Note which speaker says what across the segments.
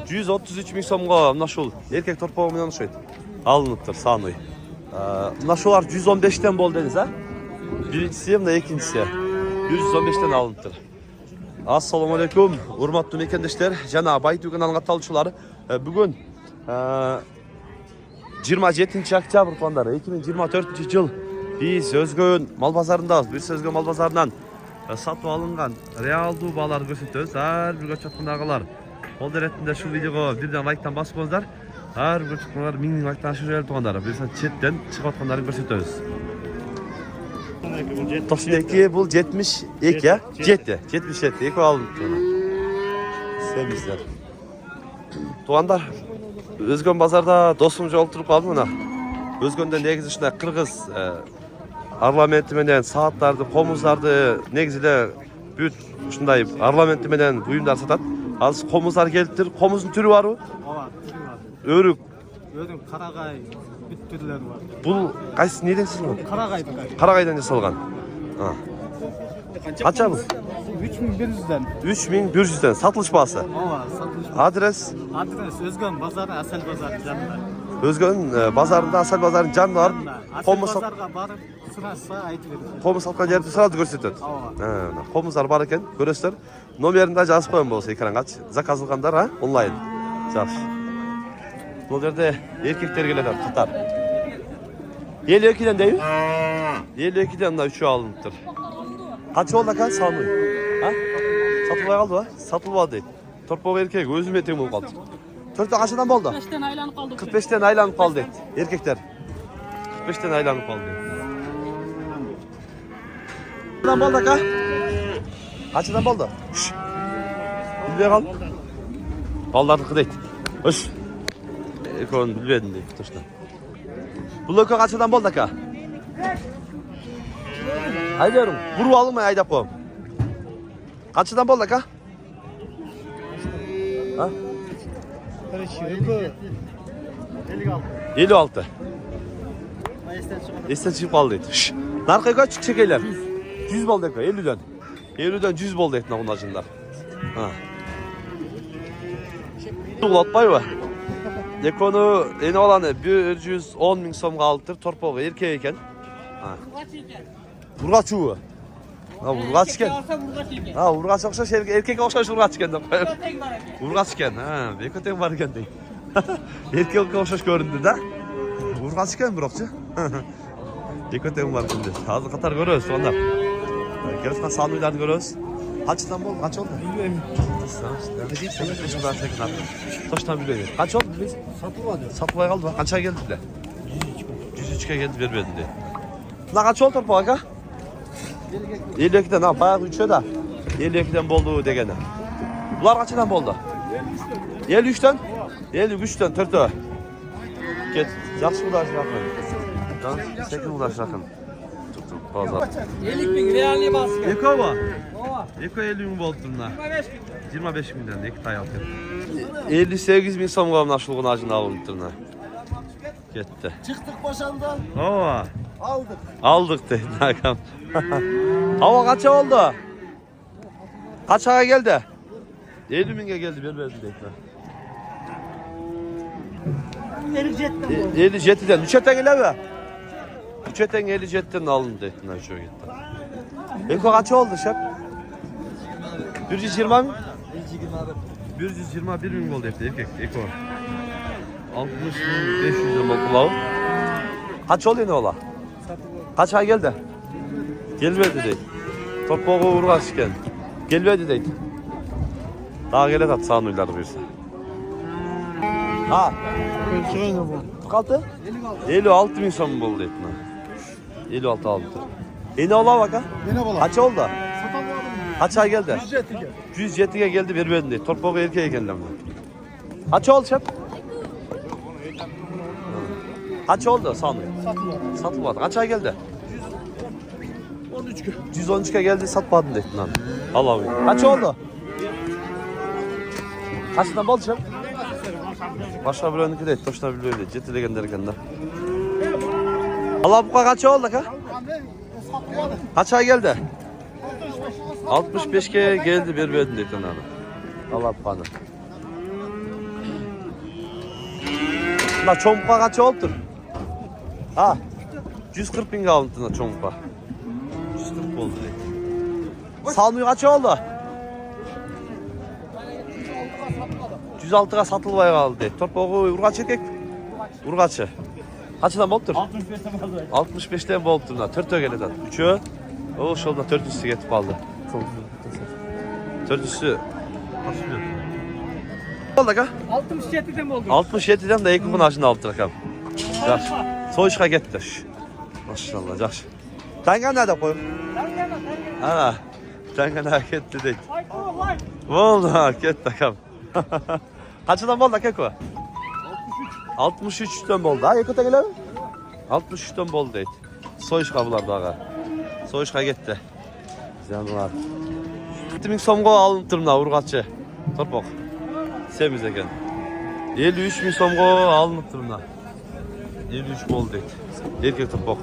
Speaker 1: 133 ming so'mga mana shu erkak torpog'i bilan o'xshaydi. Alınıptır sanoy. Mana shular 115 dan bo'ldi dedingiz, ha? Birinchisi mana ikkinchisi 115 dan alınıptır. Assalomu alaykum, hurmatli mekandoshlar, jana Baytu kanaliga taluvchilar. Bugun 27 oktyabr qonlari 2024-yil biz Özgün mal bozorundayız. Biz Özgün mal bozorundan satып alıngan realdu balar ko'rsatamiz. Har bir ko'rsatmadagilar qo'l retinde shu videoga birdan like'tan bosib qo'yinglar. Har bir ko'rsatmalar 1000 like'tan aşırı tuğanlar. Biz chetdan chiqayotganlarni ko'rsatamiz. Toshkentdagi bu 72 ya? 77 eko aldım. Sevgililer. Tuğanlar Özgün bazarda dostumca oturup kaldım ona. Özgün'de negizi şuna Kırgız parlamenti menen saatlardı, komuzlardı negizide büyük şunday parlamenti menen buyumlar satat. Az komuzlar geliptir. Komuzun türü var mı?
Speaker 2: Var, türü var.
Speaker 1: Örük.
Speaker 2: Örük, karagay, büt türleri var.
Speaker 1: Bu qaysi neden siz mi?
Speaker 2: Karagaydı.
Speaker 1: Karagaydan jasalgan. Ha. Kaça bu?
Speaker 2: 3100'den.
Speaker 1: 3100'den satılış bahası.
Speaker 2: Ova, satılış.
Speaker 1: Adres?
Speaker 2: Adres Özgün Bazarı, Asel Bazarı canlı.
Speaker 1: Özgün bazarında Asel bazarının canlı var.
Speaker 2: Asel Bazarı'na barıp sırası ayıtı verir.
Speaker 1: Komuz satkan yerde sırada gösterdi. Komuzlar var eken görürsüler. Numerini de жазып koyun bolsa ekranга. Zakaz kılganlar ha online. Жақсы. Bu yerde erkekler geledi Katar. 52'den değil mi? 52'den de 3'ü alınıptır. Kaç oldu kan sanu? Ha? Satılmaya kaldı mı? Satılmadı değil. Torpaq erkek özüme teң болып kaldı. Төртті kaçından oldu?
Speaker 3: 45'ten aylanıp kaldı.
Speaker 1: 45'ten aylanıp kaldı. Erkekler. 45'ten aylanıp kaldı. Kaçından oldu ka? Kaçından oldu? Şşş. Bilmeye kal. Ballardıkı değil. Hoş. Ekonu bilmedin değil. Toştan. Bu loka kaçından oldu ka? Aylıyorum. Vuru alın mı aydap koyayım? Kaçından oldu ka? Ha? 56. Esten çıkıp aldı. Şşş. Narkaya çık çekeyler. 100 bol deka 50'den. 50'den 100 bol dekna onlarcınlar. Ha. Ulatpay mı? Ekonu eni olanı 110 ming so'mga alıptır. Torpoğu erkek eken. Ha. Urgaç uğu. Ha urgaç eken. Ha urgaç okşaş erkek okşaş urgaç eken. Urgaç eken. Ha bekoten var eken deyim. Erkek okşaş göründü da. Urgaç eken birokçu. Bekoten var eken deyim. Hazır Katar görüyoruz onlar. Gerçekten sanıylarını görüyoruz. Kaçtan oldu? Kaç oldu? Bilmiyorum. Toştan bilmiyorum. Kaç oldu?
Speaker 2: Satılmadı.
Speaker 1: Satılmaya kaldı mı? Kaça geldi bile? 103'e geldi vermedi diye. La kaç oldu torpağı ha? 52'den ha bayağı 3'e de 52'den boldu degene. Bunlar kaçından boldu? 53'ten? 53'ten 4'e. Get. Yaxşı uğraş yakın. 8 uğraş yakın. Pazar.
Speaker 3: 50 bin realliği baskı.
Speaker 1: Eko mu? Eko 50 bin boldu bunlar. 25 binden iki tay aldı. 58 bin so'mga mınашılığın acını alınıptırına. Gitti.
Speaker 2: Çıktık başandan.
Speaker 1: Ova.
Speaker 2: Aldık.
Speaker 1: Aldık dedi nakam. Hava kaça oldu? Kaçağa geldi? 50 binge geldi vermedi dedi. 57'den 3'e gele mi? 3'e 57'den alındı dedi. Şöyle gitti. Eko kaça oldu şef? 120 mi? 121 bin oldu erkek Eko. 60 bin 500 bin kulağı. Kaç oluyor ne ola? Kaça geldi? Gelmedi deydi. Torpağı urgaç iken. Gelmedi deydi. Daha gelet at sanıylar buyursa. Ha. Kaldı? 56 bin so'm oldu deydi. 56 aldı. Ne ola bak ha? Kaç oldu? Kaça geldi? 107'ye geldi vermedin deydi. Torpağı erkeğe geldi ama. Kaç oldu şef? Kaç oldu sanıyor? Satılmadı. Kaça geldi? 113'e geldi satmadın dedin lan. Allah'ım. Kaç oldu? Kaçından oldu şef? Başka bir önünki değil. Toşta bir öyle. Cetile gönderirken de. Allah bu kaç oldu ka? Kaça geldi? 65'e geldi bir verdin dedin abi. Allah bana. Mına çoңupka kança boluptur? Ha. 140 binge alındı mına çoңupka. 140 boldu deyt. Salmıyor kança oldu? 106'ga satılbay kaldı deyt. Torpoğu urgaç erkek? Urgaçı. Kaçıdan boluptur? 65'ten boluptur mına. 4'e geleden. 3'ü. O şolda 4'üsü getip kaldı. 4'üsü. Kaçmıyor. Oldu ka?
Speaker 3: 67'den oldu.
Speaker 1: 67'den de ekibin aşını aldı rakam. Yaxşı. Soyuşqa getdi. Maşallah, yaxşı. Tanga nerede koyun? Ana. Tanga nerede getdi deydi. Oldu, getdi rakam. Kaçıdan boldu keko? 63'ten boldu. Ha, ekota gele mi? 63'ten boldu deydi. Soyuşqa bular dağa. Soyuşqa getdi. Canlar. 7000 somga alınıptır mına urgaçı. Torpoq. Semiz eken. 53 bin somga alınıptır mına. 53 boldu deydi. Erkek torpoq.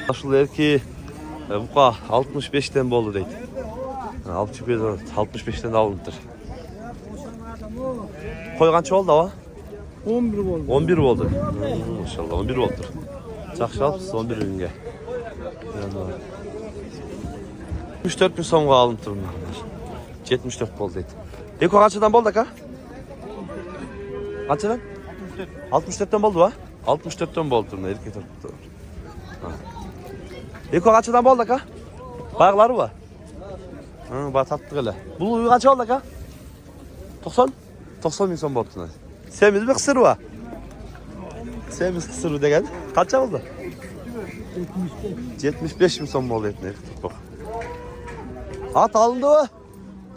Speaker 1: Aşıl erkeği buqa 65'ten boldu deydi. 65'ten de alınıptır. Koy kança oldu hava?
Speaker 2: 11 oldu.
Speaker 1: 11 boldu. Maşallah 11 boldur. Жақсы алыпсыз 11 binge. 74 bin somga alınıp turun. 74 boldu deydi. Eko kaçadan boldu ka? Kaçadan? 64'ten boldu va? 64'ten boldu turun erkek turun. Eko kaçadan boldu ka? Bayıqları va? Ba tatlı gele. Bu uy kaça oldu ka? 90 bin som boldu turun. Semiz mi kısır va? Semiz kısır degen. Kaça oldu? 75 bin som boldu deydi. Bak. At alındı mı?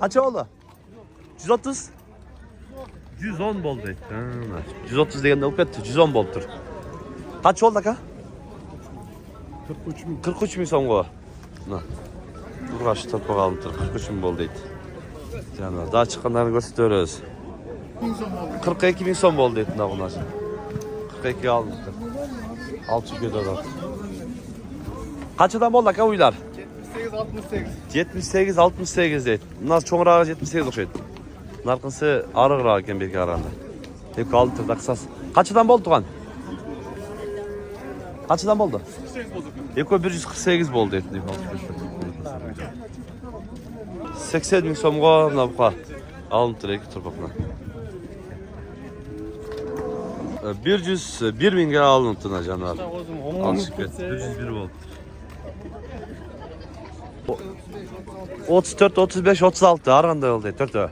Speaker 1: Kaça oldu? 130? 110 boldu deydi. 130 degende olup etti. 110 boldur. Kaç oldu ka? 43 bin somga. Urgaç torpoq alınıptır. 43 bin boldu deydi. Canlar, daha çıkanlarını gösteriyoruz. 42 bin som boldu deydi. 42 alınıptır. 6 gödör. Kaçıdan boldu ka uylar? 78-68 deydi. Bunlar çoğurağı 78 okşaydı. Narkınsı arıqırağı eken belki aranda. Eko alınıptır kısas. Kaçıdan boldu tuğan? Kaçıdan boldu? Eko 148 boldu deydi. 80 bin somga mına buqa alınıptır eki torpoqna. 101 binge alınıptır canlar. Alışık et. 101 boldu. 34, 35, 36 aranda oldu 4'e.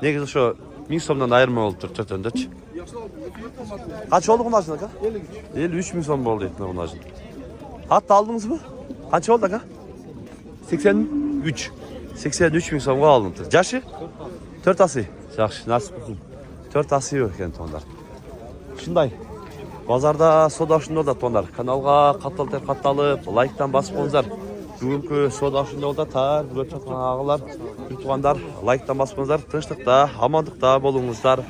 Speaker 1: Negiz şu 1000 somdan ayırma oldu 4'önde. Kaç oldu bunun acında ka? 53 bin som oldu bunun acında. Hatta aldınız mı? Kaç oldu ka? 83. 83 bin somga alındı. Yaşı? 4 ası. Yaxşı, nasip olsun. 4 ası yok ekan tonlar. Şunday. Bazarda soda şunda da tonlar. Kanalga katılıp, like'tan basıp qo'yinglar. Бүгінгі сода ашында олда тар, көріп жатқан ағалар, туғандар, лайктан баспаңыздар, тыныштықта, амандықта болыңыздар.